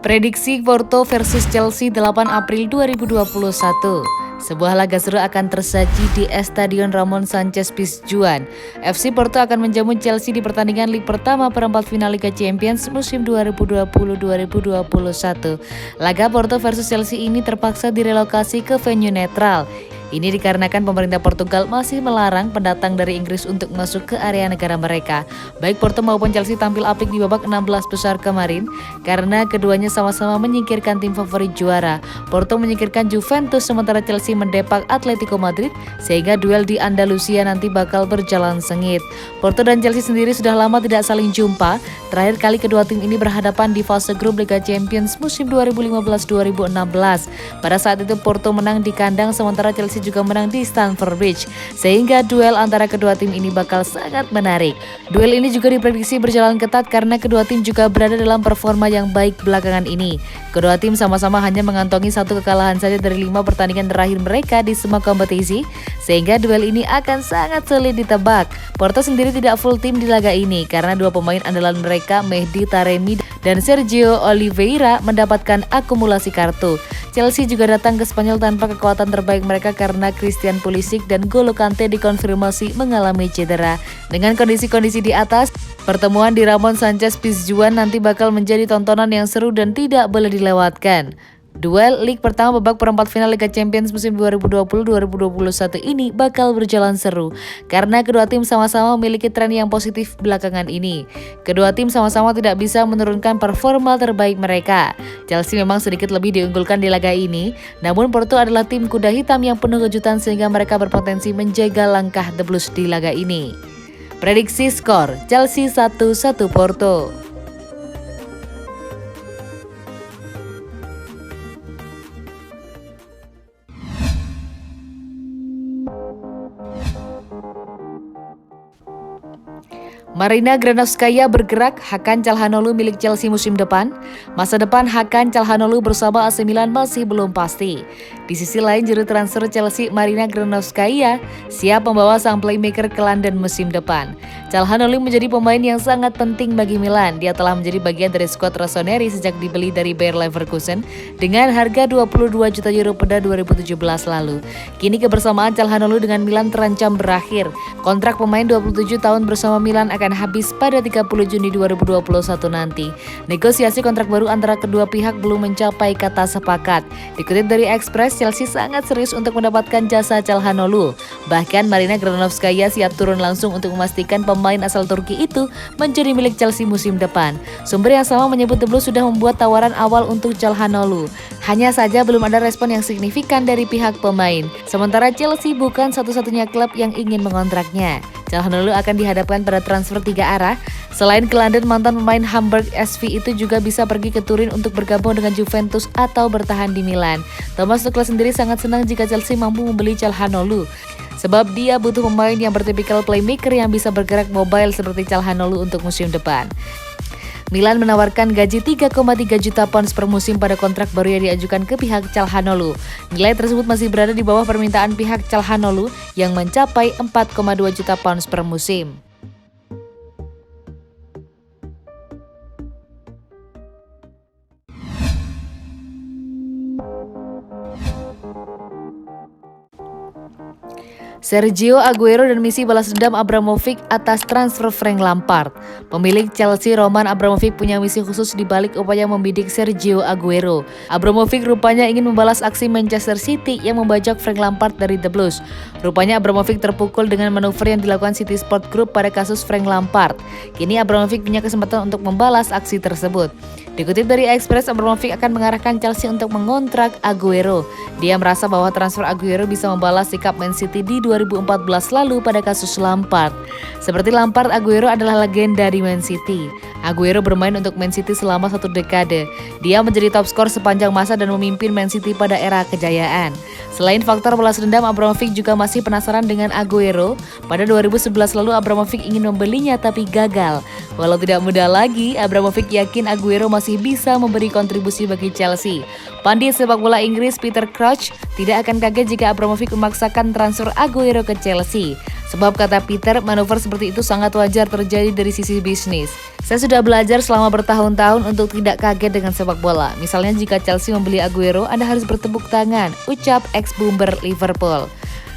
Prediksi Porto versus Chelsea 8 April 2021. Sebuah laga seru akan tersaji di Stadion Ramon Sanchez Pizjuan. FC Porto akan menjamu Chelsea di pertandingan leg pertama perempat final Liga Champions musim 2020-2021. Laga Porto versus Chelsea ini terpaksa direlokasi ke venue netral. Ini dikarenakan pemerintah Portugal masih melarang pendatang dari Inggris untuk masuk ke area negara mereka. Baik Porto maupun Chelsea tampil apik di babak 16 besar kemarin karena keduanya sama-sama menyingkirkan tim favorit juara. Porto menyingkirkan Juventus sementara Chelsea mendepak Atletico Madrid sehingga duel di Andalusia nanti bakal berjalan sengit. Porto dan Chelsea sendiri sudah lama tidak saling jumpa. Terakhir kali kedua tim ini berhadapan di fase grup Liga Champions musim 2015-2016. Pada saat itu Porto menang di kandang sementara Chelsea juga menang di Stamford Bridge, sehingga duel antara kedua tim ini bakal sangat menarik. Duel ini juga diprediksi berjalan ketat karena kedua tim juga berada dalam performa yang baik belakangan ini. Kedua tim sama-sama hanya mengantongi 1 kekalahan saja dari 5 pertandingan terakhir mereka di semua kompetisi, sehingga duel ini akan sangat sulit ditebak. Porto sendiri tidak full tim di laga ini karena 2 pemain andalan mereka, Mehdi Taremi dan Sergio Oliveira, mendapatkan akumulasi kartu. Chelsea juga datang ke Spanyol tanpa kekuatan terbaik mereka karena Christian Pulisic dan N'Golo Kante dikonfirmasi mengalami cedera. Dengan kondisi-kondisi di atas, pertemuan di Ramon Sanchez Pizjuan nanti bakal menjadi tontonan yang seru dan tidak boleh dilewatkan. Duel leg pertama babak perempat final Liga Champions musim 2020-2021 ini bakal berjalan seru karena kedua tim sama-sama memiliki tren yang positif belakangan ini. Kedua tim sama-sama tidak bisa menurunkan performa terbaik mereka. Chelsea memang sedikit lebih diunggulkan di laga ini, namun Porto adalah tim kuda hitam yang penuh kejutan sehingga mereka berpotensi menjaga langkah The Blues di laga ini. Prediksi skor Chelsea 1-1 Porto. Marina Granovskaya bergerak, Hakan Çalhanoğlu milik Chelsea musim depan. Masa depan Hakan Çalhanoğlu bersama AC Milan masih belum pasti. Di sisi lain, juru transfer Chelsea Marina Granovskaya siap membawa sang playmaker ke London musim depan. Çalhanoğlu menjadi pemain yang sangat penting bagi Milan. Dia telah menjadi bagian dari skuad Rossoneri sejak dibeli dari Bayer Leverkusen dengan harga 22 juta euro pada 2017 lalu. Kini kebersamaan Çalhanoğlu dengan Milan terancam berakhir. Kontrak pemain 27 tahun bersama Milan akan habis pada 30 Juni 2021 nanti. Negosiasi kontrak baru antara kedua pihak belum mencapai kata sepakat. Dikutip dari Express, Chelsea sangat serius untuk mendapatkan jasa Çalhanoğlu. Bahkan Marina Granovskaya siap turun langsung untuk memastikan pemain asal Turki itu menjadi milik Chelsea musim depan. Sumber yang sama menyebut The Blues sudah membuat tawaran awal untuk Çalhanoğlu. Hanya saja belum ada respon yang signifikan dari pihak pemain. Sementara Chelsea bukan satu-satunya klub yang ingin mengontraknya. Çalhanoğlu akan dihadapkan pada transfer 3 arah. Selain ke London, mantan pemain Hamburg SV itu juga bisa pergi ke Turin untuk bergabung dengan Juventus atau bertahan di Milan. Thomas Tuchel sendiri sangat senang jika Chelsea mampu membeli Çalhanoğlu, sebab dia butuh pemain yang bertipikal playmaker yang bisa bergerak mobile seperti Çalhanoğlu untuk musim depan. Milan menawarkan gaji 3,3 juta pounds per musim pada kontrak baru yang diajukan ke pihak Çalhanoğlu. Nilai tersebut masih berada di bawah permintaan pihak Çalhanoğlu yang mencapai 4,2 juta pounds per musim. Sergio Aguero dan misi balas dendam Abramovich atas transfer Frank Lampard. Pemilik Chelsea Roman Abramovich punya misi khusus di balik upaya membidik Sergio Aguero. Abramovich rupanya ingin membalas aksi Manchester City yang membajak Frank Lampard dari The Blues. Rupanya Abramovich terpukul dengan manuver yang dilakukan City Sport Group pada kasus Frank Lampard. Kini Abramovich punya kesempatan untuk membalas aksi tersebut. Dikutip dari Express, Abramovich akan mengarahkan Chelsea untuk mengontrak Aguero. Dia merasa bahwa transfer Aguero bisa membalas sikap Man City di 2014 lalu pada kasus Lampard. Seperti Lampard, Aguero adalah legenda di Man City. Aguero bermain untuk Man City selama 1 dekade. Dia menjadi top skor sepanjang masa dan memimpin Man City pada era kejayaan. Selain faktor balas dendam, Abramovich juga masih penasaran dengan Aguero. Pada 2011 lalu Abramovich ingin membelinya tapi gagal. Walau tidak mudah lagi, Abramovich yakin Aguero masih masih bisa memberi kontribusi bagi Chelsea. Pandit sepak bola Inggris Peter Crouch tidak akan kaget jika Abramovich memaksakan transfer Aguero ke Chelsea. Sebab kata Peter, manuver seperti itu sangat wajar terjadi dari sisi bisnis. Saya sudah belajar selama bertahun-tahun untuk tidak kaget dengan sepak bola. Misalnya jika Chelsea membeli Aguero, Anda harus bertepuk tangan, ucap ex-boomer Liverpool.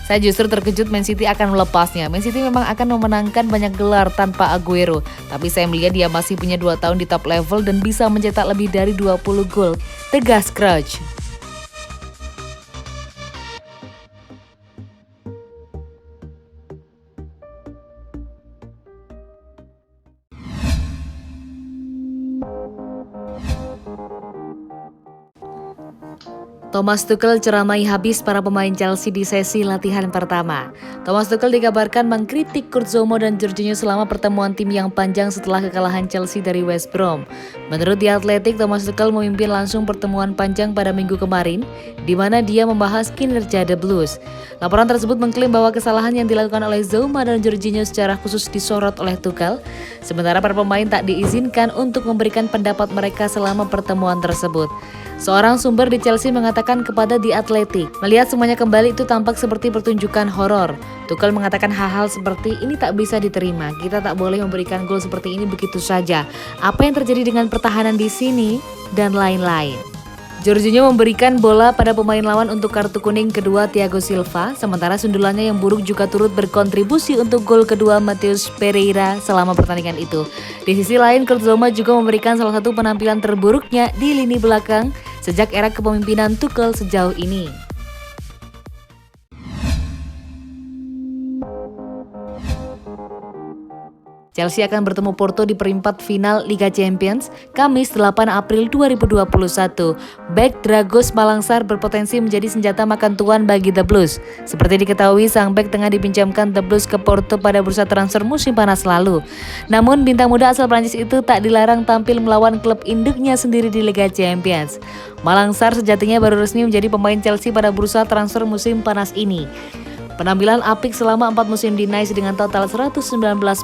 Saya justru terkejut Man City akan melepasnya. Man City memang akan memenangkan banyak gelar tanpa Aguero. Tapi saya melihat dia masih punya 2 tahun di top level dan bisa mencetak lebih dari 20 gol. Tegas Crouch. Thomas Tuchel ceramai habis para pemain Chelsea di sesi latihan pertama. Thomas Tuchel dikabarkan mengkritik Kurt Zouma dan Jorginho selama pertemuan tim yang panjang setelah kekalahan Chelsea dari West Brom. Menurut The Athletic, Thomas Tuchel memimpin langsung pertemuan panjang pada minggu kemarin, di mana dia membahas kinerja The Blues. Laporan tersebut mengklaim bahwa kesalahan yang dilakukan oleh Zouma dan Jorginho secara khusus disorot oleh Tuchel, sementara para pemain tak diizinkan untuk memberikan pendapat mereka selama pertemuan tersebut. Seorang sumber di Chelsea mengatakan kepada The Athletic, melihat semuanya kembali itu tampak seperti pertunjukan horor. Tuchel mengatakan hal-hal seperti ini tak bisa diterima. Kita tak boleh memberikan gol seperti ini begitu saja. Apa yang terjadi dengan pertahanan di sini dan lain-lain. Jorginho memberikan bola pada pemain lawan untuk kartu kuning kedua Thiago Silva, sementara sundulannya yang buruk juga turut berkontribusi untuk gol kedua Matheus Pereira selama pertandingan itu. Di sisi lain, Kurt Zouma juga memberikan salah satu penampilan terburuknya di lini belakang sejak era kepemimpinan Tuchel sejauh ini. Chelsea akan bertemu Porto di perempat final Liga Champions, Kamis 8 April 2021. Bek Dragos Malangsar berpotensi menjadi senjata makan tuan bagi The Blues. Seperti diketahui, sang bek tengah dipinjamkan The Blues ke Porto pada bursa transfer musim panas lalu. Namun, bintang muda asal Prancis itu tak dilarang tampil melawan klub induknya sendiri di Liga Champions. Malangsar sejatinya baru resmi menjadi pemain Chelsea pada bursa transfer musim panas ini. Penampilan apik selama 4 musim di Nice dengan total 119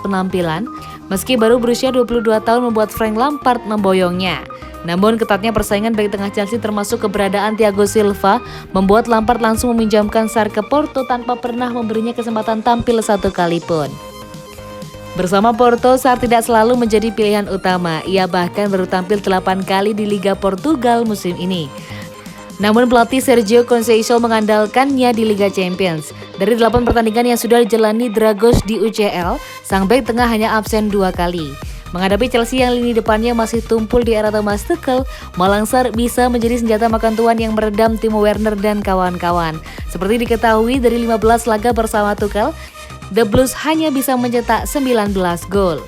penampilan, meski baru berusia 22 tahun membuat Frank Lampard memboyongnya. Namun ketatnya persaingan bek tengah Chelsea termasuk keberadaan Thiago Silva membuat Lampard langsung meminjamkan Sarr ke Porto tanpa pernah memberinya kesempatan tampil satu kali pun. Bersama Porto, Sarr tidak selalu menjadi pilihan utama. Ia bahkan baru tampil 8 kali di Liga Portugal musim ini. Namun pelatih Sergio Conceição mengandalkannya di Liga Champions. Dari 8 pertandingan yang sudah dijalani Dragos di UCL, sang bek tengah hanya absen 2 kali. Menghadapi Chelsea yang lini depannya masih tumpul di era Thomas Tuchel, Malangsar bisa menjadi senjata makan tuan yang meredam Timo Werner dan kawan-kawan. Seperti diketahui, dari 15 laga bersama Tuchel, The Blues hanya bisa mencetak 19 gol.